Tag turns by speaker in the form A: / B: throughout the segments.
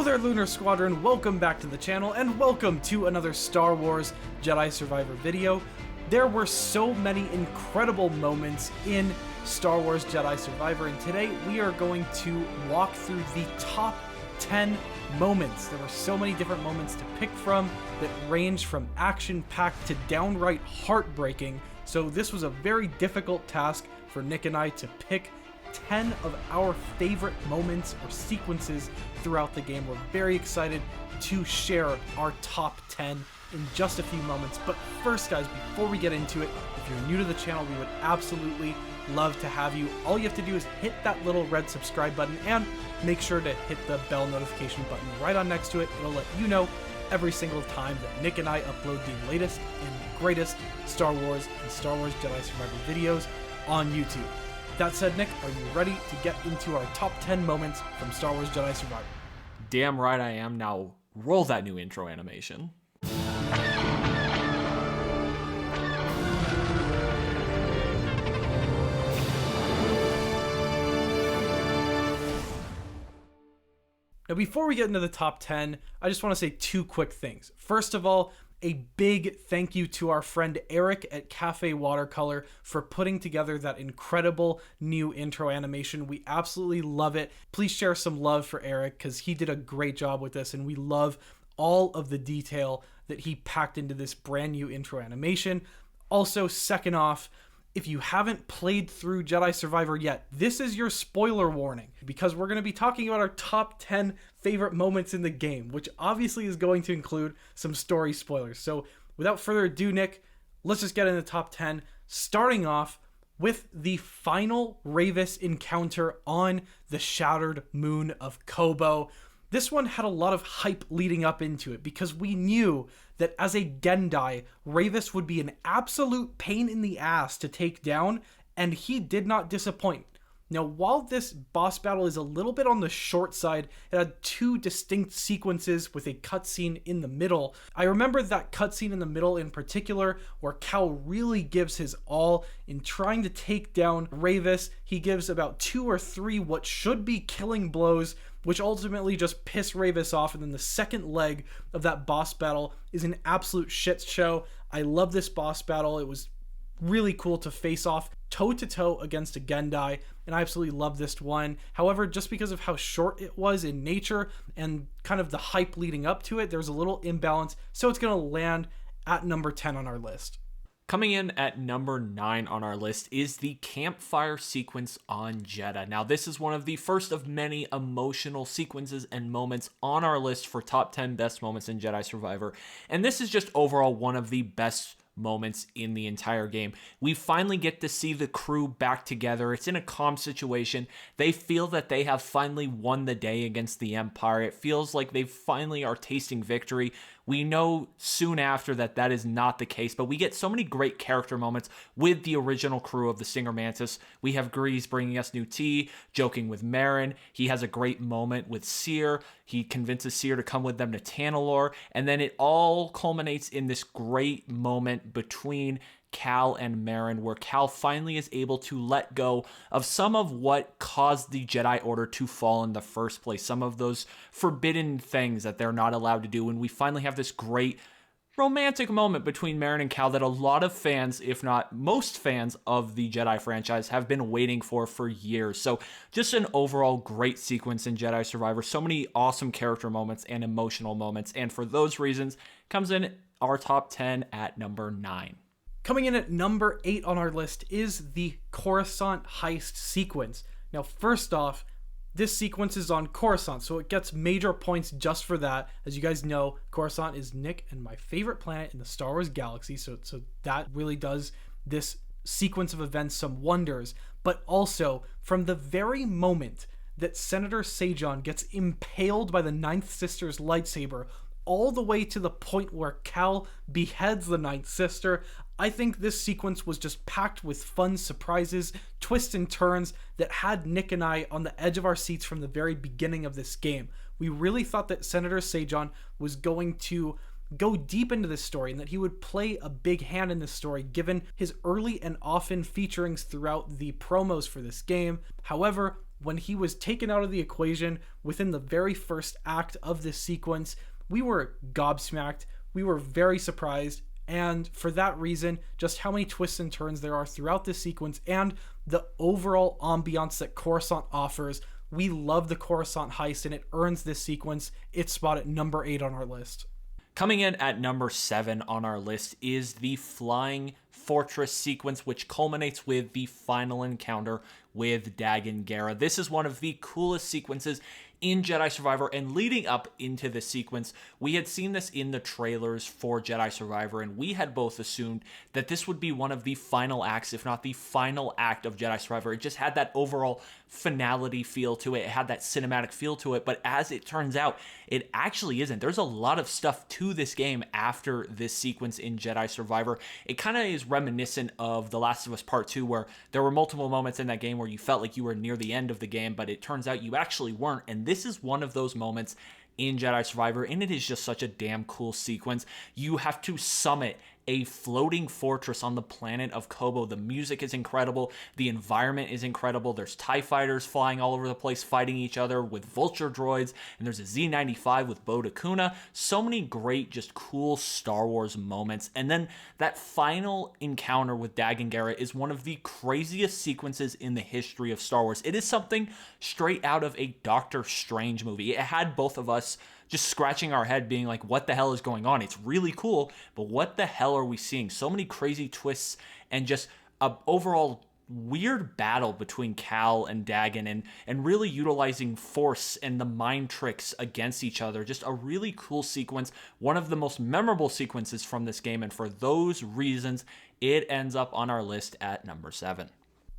A: there, Lunar Squadron, welcome back to the channel, and welcome to another Star Wars Jedi Survivor video. There were so many incredible moments in Star Wars Jedi Survivor, and today we are going to walk through the top 10 moments. There were so many different moments to pick from that ranged from action-packed to downright heartbreaking, so this was a very difficult task for Nick and I to pick 10 of our favorite moments or sequences throughout the game. We're very excited to share our top 10 in just a few moments. But first, guys, before we get into it, if you're new to the channel, we would absolutely love to have you. All you have to do is hit that little red subscribe button and make sure to hit the bell notification button right on next to it. It'll let you know every single time that Nick and I upload the latest and greatest Star Wars and Star Wars Jedi Survivor videos on YouTube. That said, Nick, are you ready to get into our top 10 moments from Star Wars Jedi Survivor?
B: Damn right I am. Now roll that new intro animation.
A: Now, before we get into the top 10, I just want to say two quick things. First of all, a big thank you to our friend Eric at Cafe Watercolor for putting together that incredible new intro animation. We absolutely love it. Please share some love for Eric because he did a great job with this, and we love all of the detail that he packed into this brand new intro animation. Also, second off, if you haven't played through Jedi Survivor yet, this is your spoiler warning, because we're going to be talking about our top 10 favorite moments in the game, which obviously is going to include some story spoilers. So without further ado, Nick, let's just get in the top 10, starting off with the final Rayvis encounter on the Shattered Moon of Koboh. This one had a lot of hype leading up into it because we knew that as a Gendai, Rayvis would be an absolute pain in the ass to take down, and he did not disappoint. Now, while this boss battle is a little bit on the short side, it had two distinct sequences with a cutscene in the middle. I remember that cutscene in the middle in particular where Cal really gives his all in trying to take down Rayvis. He gives about 2 or 3 what should be killing blows, which ultimately just piss Rayvis off, and then the second leg of that boss battle is an absolute shit show. I love this boss battle. It was really cool to face off toe-to-toe against a Gendai, and I absolutely love this one. However, just because of how short it was in nature and kind of the hype leading up to it, there's a little imbalance, so it's going to land at number 10 on our list.
B: Coming in at number 9 on our list is the Campfire sequence on Jedha. Now, this is one of the first of many emotional sequences and moments on our list for top 10 best moments in Jedi Survivor, and this is just overall one of the best moments in the entire game. We finally get to see the crew back together. It's in a calm situation. They feel that they have finally won the day against the Empire. It feels like they finally are tasting victory. We know soon after that that is not the case, but we get so many great character moments with the original crew of the Stinger Mantis. We have Grease bringing us new tea, joking with Merrin. He has a great moment with Seer. He convinces Seer to come with them to Tanalorr, and then it all culminates in this great moment between Cal and Merrin, where Cal finally is able to let go of some of what caused the Jedi Order to fall in the first place, some of those forbidden things that they're not allowed to do, and we finally have this great romantic moment between Merrin and Cal that a lot of fans, if not most fans of the Jedi franchise, have been waiting for years. So just an overall great sequence in Jedi Survivor, so many awesome character moments and emotional moments, and for those reasons comes in our top 10 at number 9.
A: Coming in at number 8 on our list is the Coruscant Heist sequence. Now, first off, this sequence is on Coruscant, so it gets major points just for that. As you guys know, Coruscant is Nick and my favorite planet in the Star Wars galaxy, so that really does this sequence of events some wonders. But also, from the very moment that Senator Sajon gets impaled by the Ninth Sister's lightsaber, all the way to the point where Cal beheads the Ninth Sister, I think this sequence was just packed with fun surprises, twists and turns that had Nick and I on the edge of our seats from the very beginning of this game. We really thought that Senator Sajon was going to go deep into this story and that he would play a big hand in this story given his early and often featurings throughout the promos for this game. However, when he was taken out of the equation within the very first act of this sequence, we were gobsmacked. We were very surprised. And for that reason, just how many twists and turns there are throughout this sequence and the overall ambiance that Coruscant offers. We love the Coruscant heist, and it earns this sequence its spot at number 8 on our list.
B: Coming in at number 7 on our list is the Flying Fortress sequence, which culminates with the final encounter with Dagan Gera. This is one of the coolest sequences in Jedi Survivor, and leading up into this sequence, we had seen this in the trailers for Jedi Survivor, and we had both assumed that this would be one of the final acts, if not the final act of Jedi Survivor. It just had that overall finality feel to it. It had that cinematic feel to it, but as it turns out, it actually isn't. There's a lot of stuff to this game after this sequence in Jedi Survivor. It kind of is reminiscent of The Last of Us Part 2, where there were multiple moments in that game where you felt like you were near the end of the game, but it turns out you actually weren't, and this is one of those moments in Jedi Survivor, and it is just such a damn cool sequence. You have to summit a floating fortress on the planet of Koboh. The music is incredible. The environment is incredible. There's TIE fighters flying all over the place, fighting each other with vulture droids, and there's a Z-95 with Bode. So many great, just cool Star Wars moments. And then that final encounter with Dagan Gera is one of the craziest sequences in the history of Star Wars. It is something straight out of a Doctor Strange movie. It had both of us just scratching our head being like, what the hell is going on? It's really cool, but what the hell are we seeing? So many crazy twists and just a overall weird battle between Cal and Dagan, and really utilizing force and the mind tricks against each other. Just a really cool sequence, one of the most memorable sequences from this game, and for those reasons, it ends up on our list at number 7.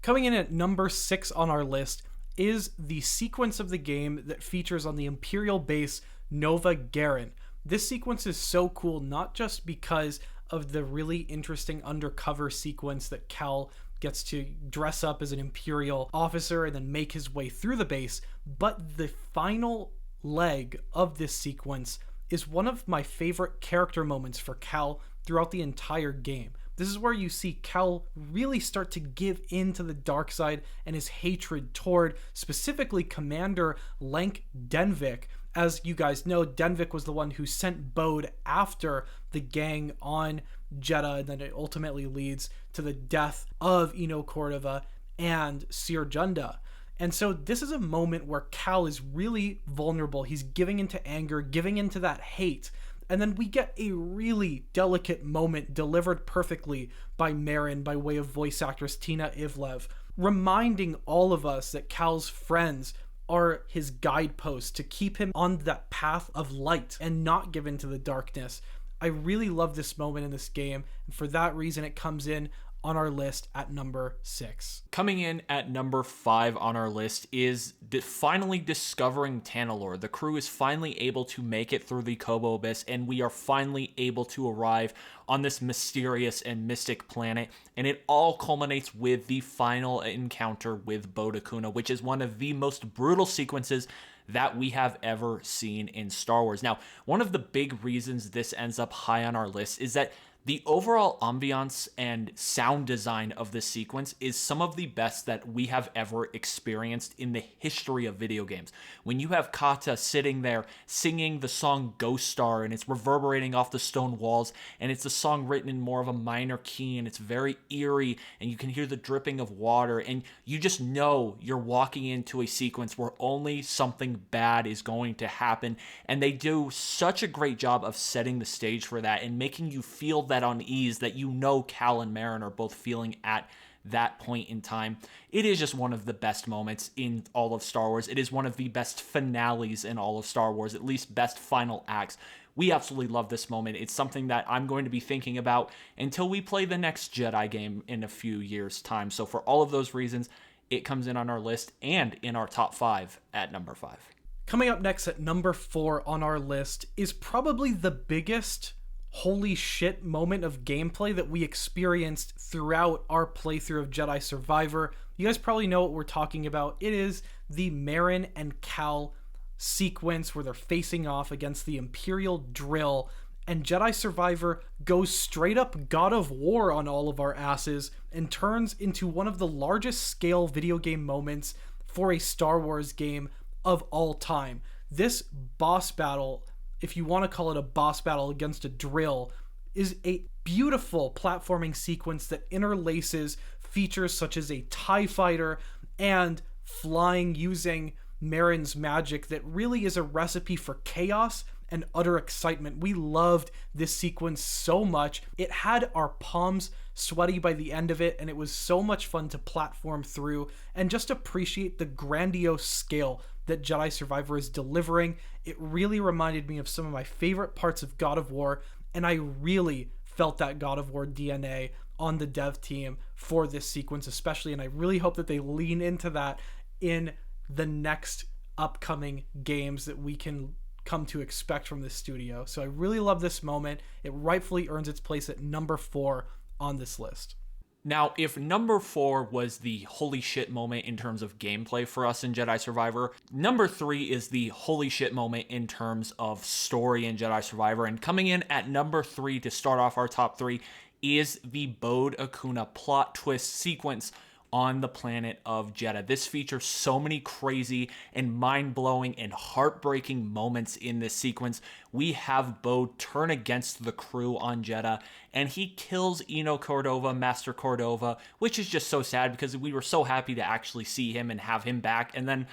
A: Coming in at number 6 on our list is the sequence of the game that features on the Imperial base Nova Garon. This sequence is so cool, not just because of the really interesting undercover sequence that Cal gets to dress up as an Imperial officer and then make his way through the base, but the final leg of this sequence is one of my favorite character moments for Cal throughout the entire game. This is where you see Cal really start to give in to the dark side and his hatred toward specifically Commander Lank Denvik. As you guys know, Denvik was the one who sent Bode after the gang on Jedha, and then it ultimately leads to the death of Eno Cordova and Seer Junda. And so this is a moment where Cal is really vulnerable. He's giving into anger, giving into that hate. And then we get a really delicate moment delivered perfectly by Marin by way of voice actress Tina Ivlev, reminding all of us that Cal's friends are his guideposts to keep him on that path of light and not give in to the darkness. I really love this moment in this game, and for that reason it comes in on our list at number 6.
B: Coming in at number 5 on our list is finally discovering Tanalorr. The crew is finally able to make it through the Koboh Abyss, and we are finally able to arrive on this mysterious and mystic planet, and it all culminates with the final encounter with Bode, which is one of the most brutal sequences that we have ever seen in Star Wars. Now, one of the big reasons this ends up high on our list is that the overall ambiance and sound design of this sequence is some of the best that we have ever experienced in the history of video games. When you have Kata sitting there singing the song Ghost Star, and it's reverberating off the stone walls, and it's a song written in more of a minor key, and it's very eerie, and you can hear the dripping of water, and you just know you're walking into a sequence where only something bad is going to happen, and they do such a great job of setting the stage for that and making you feel that unease that you know Cal and Marin are both feeling at that point in time. It is just one of the best moments in all of Star Wars. It is one of the best finales in all of Star Wars, at least best final acts. We absolutely love this moment. It's something that I'm going to be thinking about until we play the next Jedi game in a few years' time. So for all of those reasons, it comes in on our list and in our top 5 at number 5.
A: Coming up next at number 4 on our list is probably the biggest holy shit moment of gameplay that we experienced throughout our playthrough of Jedi Survivor. You guys probably know what we're talking about. It is the Marin and Cal sequence where they're facing off against the Imperial drill, and Jedi Survivor goes straight up God of War on all of our asses and turns into one of the largest scale video game moments for a Star Wars game of all time. This boss battle, if you want to call it a boss battle against a drill, is a beautiful platforming sequence that interlaces features such as a TIE fighter and flying using Marin's magic that really is a recipe for chaos and utter excitement. We loved this sequence so much. It had our palms sweaty by the end of it, and it was so much fun to platform through and just appreciate the grandiose scale that Jedi Survivor is delivering. It really reminded me of some of my favorite parts of God of War, and I really felt that God of War DNA on the dev team for this sequence especially, and I really hope that they lean into that in the next upcoming games that we can come to expect from this studio. So I really love this moment. It rightfully earns its place at number 4 on this list.
B: Now, if number 4 was the holy shit moment in terms of gameplay for us in Jedi Survivor, number 3 is the holy shit moment in terms of story in Jedi Survivor. And coming in at number 3 to start off our top 3 is the Bode Akuna plot twist sequence on the planet of Jedha. This features so many crazy and mind-blowing and heartbreaking moments in this sequence. We have Bode turn against the crew on Jedha, and he kills Eno Cordova, Master Cordova, which is just so sad because we were so happy to actually see him and have him back, and then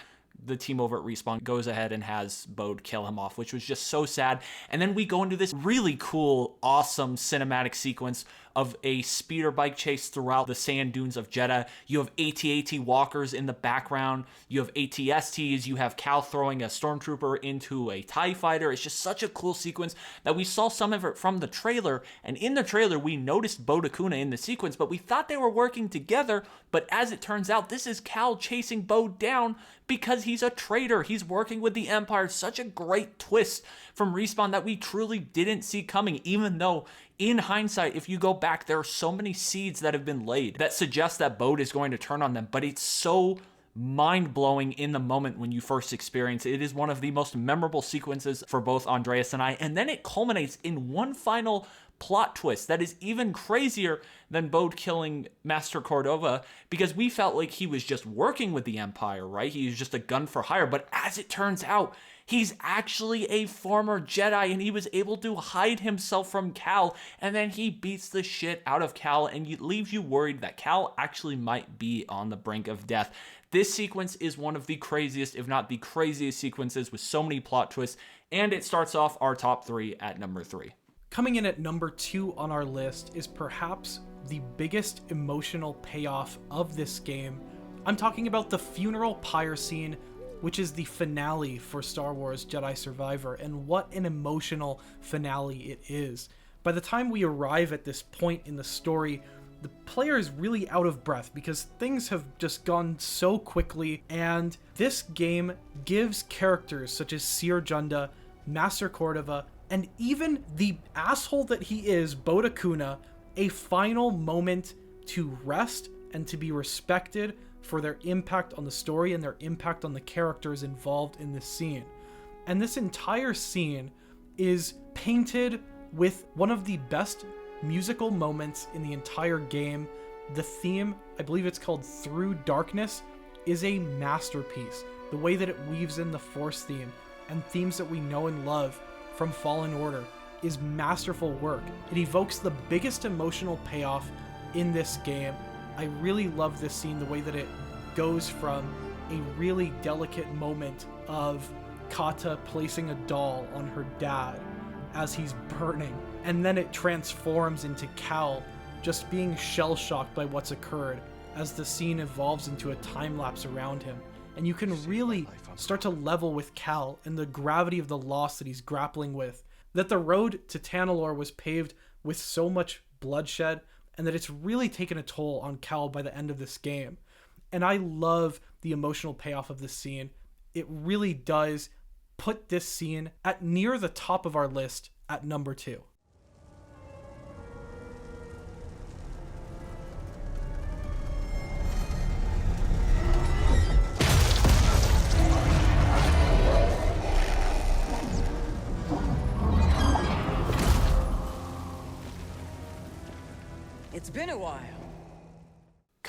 B: the team over at Respawn goes ahead and has Bode kill him off, which was just so sad. And then we go into this really cool, awesome cinematic sequence of a speeder bike chase throughout the sand dunes of Jedha. You have AT-AT walkers in the background. You have AT-STs. You have Cal throwing a stormtrooper into a TIE fighter. It's just such a cool sequence that we saw some of it from the trailer. And in the trailer, we noticed Bode Akuna in the sequence, but we thought they were working together. But as it turns out, this is Cal chasing Bode down because he's a traitor. He's working with the Empire. Such a great twist from Respawn that we truly didn't see coming, even though in hindsight, if you go back, there are so many seeds that have been laid that suggest that Bode is going to turn on them, but it's so mind-blowing in the moment when you first experience it. It is one of the most memorable sequences for both Andreas and I, and then it culminates in one final plot twist that is even crazier than Bode killing Master Cordova, because we felt like he was just working with the Empire, right? He was just a gun for hire, but as it turns out, he's actually a former Jedi, and he was able to hide himself from Cal, and then he beats the shit out of Cal, and it leaves you worried that Cal actually might be on the brink of death. This sequence is one of the craziest, if not the craziest sequences, with so many plot twists, and it starts off our top 3 at number 3.
A: Coming in at number 2 on our list is perhaps the biggest emotional payoff of this game. I'm talking about the funeral pyre scene, which is the finale for Star Wars Jedi Survivor, and what an emotional finale it is. By the time we arrive at this point in the story, the player is really out of breath because things have just gone so quickly, and this game gives characters such as Seer Junda, Master Cordova, and even the asshole that he is, Bode Akuna, a final moment to rest and to be respected for their impact on the story and their impact on the characters involved in this scene. And this entire scene is painted with one of the best musical moments in the entire game. The theme, I believe it's called Through Darkness, is a masterpiece. The way that it weaves in the Force theme and themes that we know and love from Fallen Order is masterful work. It evokes the biggest emotional payoff in this game. I really love this scene, the way that it goes from a really delicate moment of Kata placing a doll on her dad as he's burning, and then it transforms into Cal just being shell-shocked by what's occurred as the scene evolves into a time-lapse around him. And you can really start to level with Cal and the gravity of the loss that he's grappling with, that the road to Tanalorr was paved with so much bloodshed, and that it's really taken a toll on Cal by the end of this game. And I love the emotional payoff of this scene. It really does put this scene at near the top of our list at number 2.
C: It's been a while.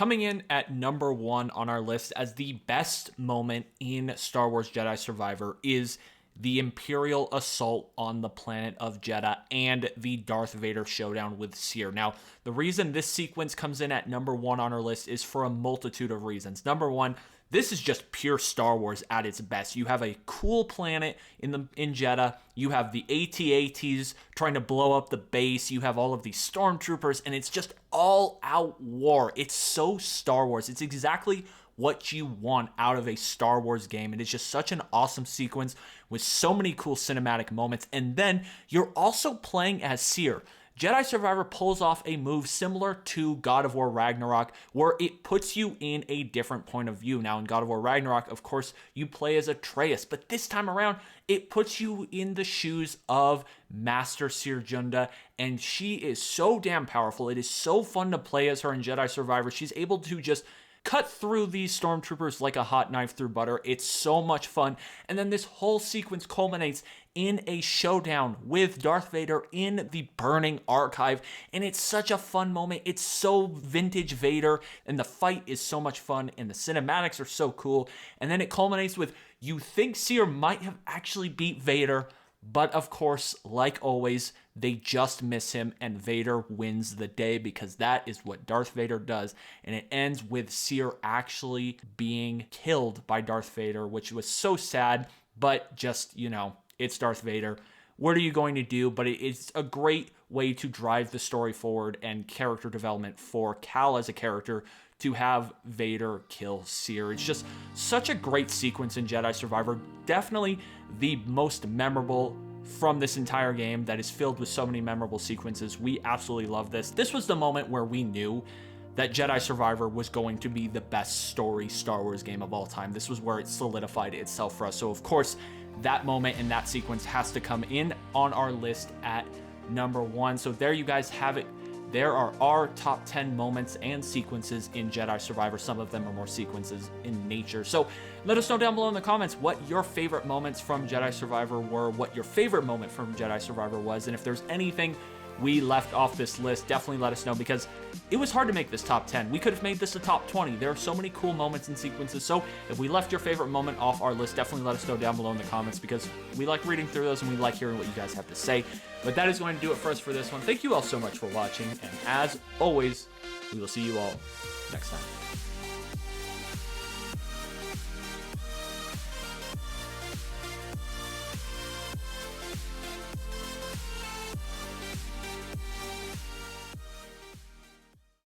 B: Coming in at number 1 on our list as the best moment in Star Wars Jedi Survivor is the Imperial assault on the planet of Jedha and the Darth Vader showdown with Cere. Now, the reason this sequence comes in at number 1 on our list is for a multitude of reasons. Number 1, this is just pure Star Wars at its best. You have a cool planet in Jedha. You have the AT-ATs trying to blow up the base. You have all of these stormtroopers, and it's just all-out war. It's so Star Wars. It's exactly what you want out of a Star Wars game. It is just such an awesome sequence with so many cool cinematic moments. And then you're also playing as Cere. Jedi Survivor pulls off a move similar to God of War Ragnarok, where it puts you in a different point of view. Now, in God of War Ragnarok, of course, you play as Atreus, but this time around, it puts you in the shoes of Master Cere Junda, and she is so damn powerful. It is so fun to play as her in Jedi Survivor. She's able to just cut through these stormtroopers like a hot knife through butter. It's so much fun. And then this whole sequence culminates in a showdown with Darth Vader in the Burning Archive. And it's such a fun moment. It's so vintage Vader, and the fight is so much fun, and the cinematics are so cool. And then it culminates with, you think Cere might have actually beat Vader, but of course, like always, they just miss him, and Vader wins the day, because that is what Darth Vader does. And it ends with Cere actually being killed by Darth Vader, which was so sad, but just, you know, it's Darth Vader. What are you going to do? But it's a great way to drive the story forward and character development for Cal as a character, to have Vader kill Cere. It's just such a great sequence in Jedi Survivor. Definitely the most memorable from this entire game, that is filled with so many memorable sequences. We absolutely love this. This was the moment where we knew that Jedi Survivor was going to be the best story Star Wars game of all time. This was where it solidified itself for us. So of course, that moment and that sequence has to come in on our list at number 1. So there you guys have it. There are our top 10 moments and sequences in Jedi Survivor. Some of them are more sequences in nature. So let us know down below in the comments what your favorite moments from Jedi Survivor were, what your favorite moment from Jedi Survivor was, and if there's anything we left off this list, definitely let us know, because it was hard to make this top 10. We could have made this a top 20. There are so many cool moments and sequences. So if we left your favorite moment off our list, definitely let us know down below in the comments, because we like reading through those and we like hearing what you guys have to say. But that is going to do it for us for this one. Thank you all so much for watching, and as always, we will see you all next time.